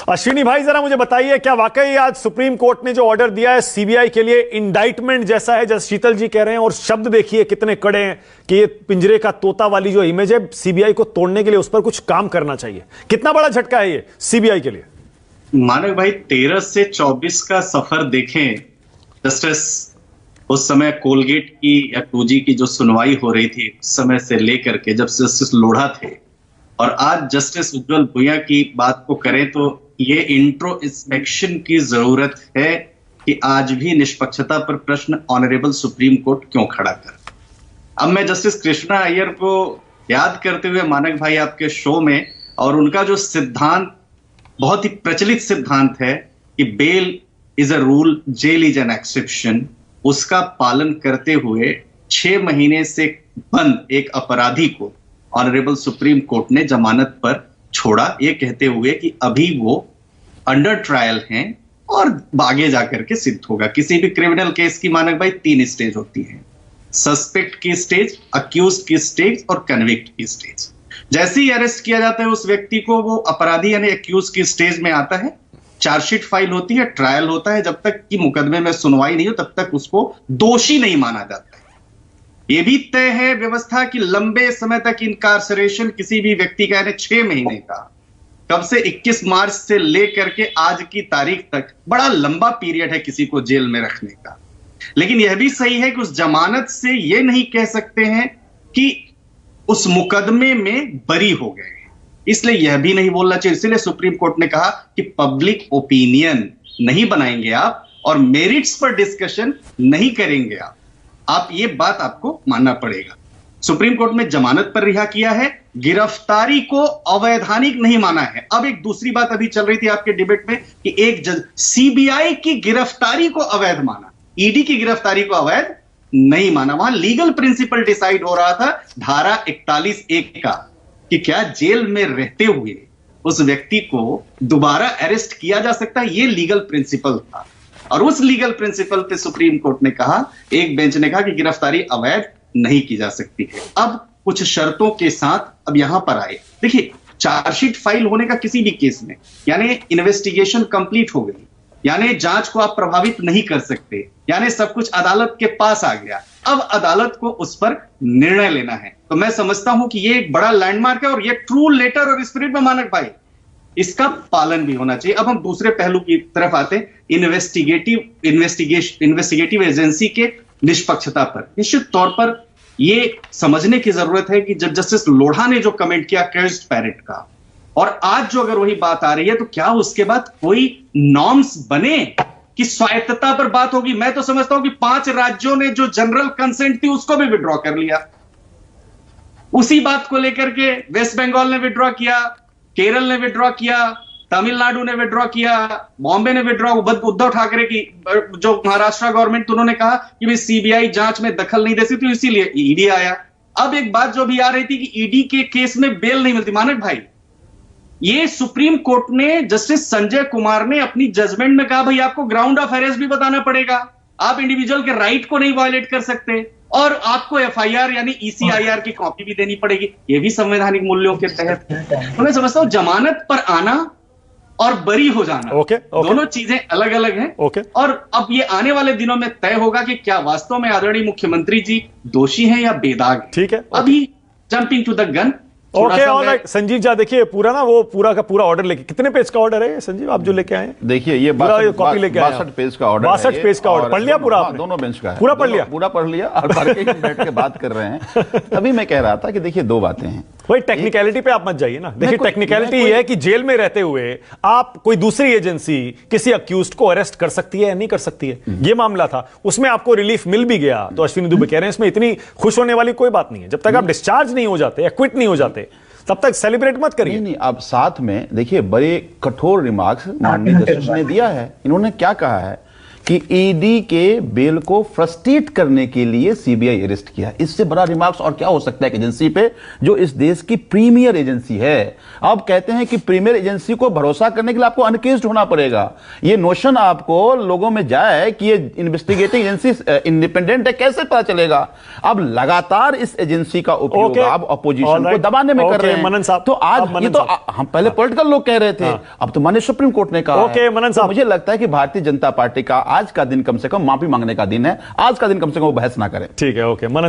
अश्विनी भाई, जरा मुझे बताइए, क्या वाकई आज सुप्रीम कोर्ट ने जो ऑर्डर दिया है सीबीआई के लिए इंडाइटमेंट जैसा है, जैसे शीतल जी कह रहे हैं, और शब्द देखिए कितने कड़े हैं कि ये पिंजरे का तोता वाली जो इमेज है, सीबीआई को तोड़ने के लिए उस पर कुछ काम करना चाहिए। कितना बड़ा झटका है ये सीबीआई के लिए? मानक भाई, 13 से 24 का सफर देखें। जस्टिस उस समय कोलगेट की या 2G की जो सुनवाई हो रही थी उस समय से लेकर के जब जस्टिस लोढ़ा थे और आज जस्टिस उज्जवल भुइयां की बात को करें तो ये इंट्रोस्पेक्शन की जरूरत है कि आज भी निष्पक्षता पर प्रश्न ऑनरेबल सुप्रीम कोर्ट क्यों खड़ा कर। अब मैं जस्टिस कृष्णा अय्यर को याद करते हुए मानक भाई आपके शो में, और उनका जो सिद्धांत बहुत ही प्रचलित सिद्धांत है कि bail is a rule, jail is an exception, उसका पालन करते हुए 6 महीने से बंद एक अपराधी को ऑनरेबल सुप्रीम कोर्ट ने जमानत पर छोड़ा, ये कहते हुए कि अभी वो अंडर ट्रायल हैं और आगे जाकर के सिद्ध होगा। किसी भी क्रिमिनल केस की मानक भाई 3 स्टेज होती है, सस्पेक्ट की स्टेज, अक्यूज्ड की स्टेज और कन्विक्ट की स्टेज। जैसे ही अरेस्ट किया जाता है उस व्यक्ति को, वो अपराधी यानी अक्यूज की स्टेज में आता है, चार्जशीट फाइल होती है, ट्रायल होता है, जब तक कि मुकदमे में सुनवाई नहीं हो तब तक उसको दोषी नहीं माना जाता है। यह भी तय है व्यवस्था कि लंबे समय तक इनकार्सरेशन किसी भी व्यक्ति का, यानी 6 महीने का, कब से 21 मार्च से लेकर के आज की तारीख तक बड़ा लंबा पीरियड है किसी को जेल में रखने का। लेकिन यह भी सही है कि उस जमानत से यह नहीं कह सकते हैं कि उस मुकदमे में बरी हो गए, इसलिए यह भी नहीं बोलना चाहिए। इसलिए सुप्रीम कोर्ट ने कहा कि पब्लिक ओपिनियन नहीं बनाएंगे आप और मेरिट्स पर डिस्कशन नहीं करेंगे आप ये बात आपको मानना पड़ेगा। सुप्रीम कोर्ट में जमानत पर रिहा किया है, गिरफ्तारी को अवैधानिक नहीं माना है। अब एक दूसरी बात अभी चल रही थी आपके डिबेट में कि एक जज सीबीआई की गिरफ्तारी को अवैध माना, ईडी की गिरफ्तारी को अवैध नहीं माना। वहां लीगल प्रिंसिपल डिसाइड हो रहा था, धारा 41(1) का, कि क्या जेल में रहते हुए उस व्यक्ति को दोबारा अरेस्ट किया जा सकता है, यह लीगल प्रिंसिपल था। और उस लीगल प्रिंसिपल पे सुप्रीम कोर्ट ने कहा, एक बेंच ने कहा कि गिरफ्तारी अवैध नहीं की जा सकती है। अब कुछ शर्तों के साथ अब यहां पर आए। देखिए, चार्जशीट फाइल होने का किसी भी केस में, यानी इन्वेस्टिगेशन कंप्लीट हो गई, यानी जांच को आप प्रभावित नहीं कर सकते, यानी सब कुछ अदालत के पास आ गया, अब अदालत को उस पर निर्णय लेना है। तो मैं समझता हूं कि ये एक बड़ा लैंडमार्क है और ये ट्रू लेटर और स्पिरिट में मानक भाई इसका पालन भी होना चाहिए। अब हम दूसरे पहलू की तरफ आते हैं, इन्वेस्टिगेटिव एजेंसी के निष्पक्षता पर। निश्चित तौर पर यह समझने की जरूरत है कि जब जस्टिस लोढ़ा ने जो कमेंट किया कर्स्ड पैरेट का, और आज जो अगर वही बात आ रही है, तो क्या उसके बाद कोई नॉर्म्स बने कि स्वायत्तता पर बात होगी? मैं तो समझता हूं कि 5 राज्यों ने जो जनरल कंसेंट थी उसको भी विड्रॉ कर लिया। उसी बात को लेकर के वेस्ट बंगाल ने विड्रॉ किया, केरल ने विड्रॉ किया, तमिलनाडु ने विड्रॉ किया, बॉम्बे ने विड्रॉ, उद्धव ठाकरे की जो महाराष्ट्र गवर्नमेंट, उन्होंने कहा कि भाई सीबीआई जांच में दखल नहीं दे सकती, इसीलिए ईडी आया। अब एक बात जो भी आ रही थी कि ईडी के केस में बेल नहीं मिलती। मानक भाई, ये सुप्रीम कोर्ट ने जस्टिस संजय कुमार ने अपनी जजमेंट में कहा, भाई आपको ग्राउंड ऑफ अरेस्ट भी बताना पड़ेगा, आप इंडिविजुअल के राइट को नहीं वायलेट कर सकते, और आपको एफआईआर यानी ईसीआईआर की कॉपी भी देनी पड़ेगी। ये भी संवैधानिक मूल्यों के तहत है। तो मैं समझता हूं जमानत पर आना और बरी हो जाना, दोनों चीजें अलग अलग हैं। और अब ये आने वाले दिनों में तय होगा कि क्या वास्तव में आदरणीय मुख्यमंत्री जी दोषी हैं या बेदाग हैं। ठीक है, अभी jumping to the gun. Okay, alright. Sanjeev ji, देखिए पूरा ना वो पूरा का पूरा ऑर्डर लेके, कितने पेज का ऑर्डर है संजीव आप जो लेके आए हैं? देखिए, ये कॉपी लेके आए, 62 पेज का ऑर्डर, 62 पेज का ऑर्डर पढ़ लिया पूरा आपने? दोनों बेंच का है, पूरा पढ़ लिया? पूरा पढ़ लिया, और पढ़ के बैठ के बात कर रहे हैं। तभी मैं कह रहा था कि देखिए 2 बातें हैं। वही टेक्निकलिटी पे आप मत जाइए ना। देखिए, टेक्निकलिटी ये है कि जेल में रहते हुए आप कोई दूसरी एजेंसी किसी अक्यूज्ड को अरेस्ट कर सकती है या नहीं कर सकती है, ये मामला था। उसमें आपको रिलीफ मिल भी गया, तो अश्विनी दुबे कह रहे हैं इसमें इतनी खुश होने वाली कोई बात नहीं है। जब तक आप डिस्चार्ज नहीं हो जाते या क्विट नहीं हो जाते तब तक सेलिब्रेट मत करिए। नहीं, अब साथ में देखिए बड़े कठोर रिमार्क्स माननीय जस्टिस ने दिया है। इन्होंने क्या कहा है कि ईडी के बेल को फ्रस्ट्रेट करने के लिए सीबीआई अरेस्ट किया। इससे बड़ा रिमार्क्स और क्या हो सकता है एक एजेंसी पे जो इस देश की प्रीमियर एजेंसी है। अब कहते हैं कि प्रीमियर एजेंसी को भरोसा करने के लिए आपको अनकेस्ड होना पड़ेगा। ये नोशन आपको लोगों में जाए कि ये इन्वेस्टिगेटिंग एजेंसी इंडिपेंडेंट है, कैसे पता चलेगा? अब लगातार इस एजेंसी का उपयोग आप अपोजिशन को दबाने में कर रहे हैं। मनन साहब, तो आज ये तो हम पहले पॉलिटिकल लोग कह रहे थे, अब तो माननीय सुप्रीम कोर्ट ने कहा है। मनन तो साहब, मुझे लगता है कि भारतीय जनता पार्टी का आज का दिन कम से कम माफी मांगने का दिन है। आज का दिन कम से कम वो बहस ना करें। ठीक है, ओके मनन साहब।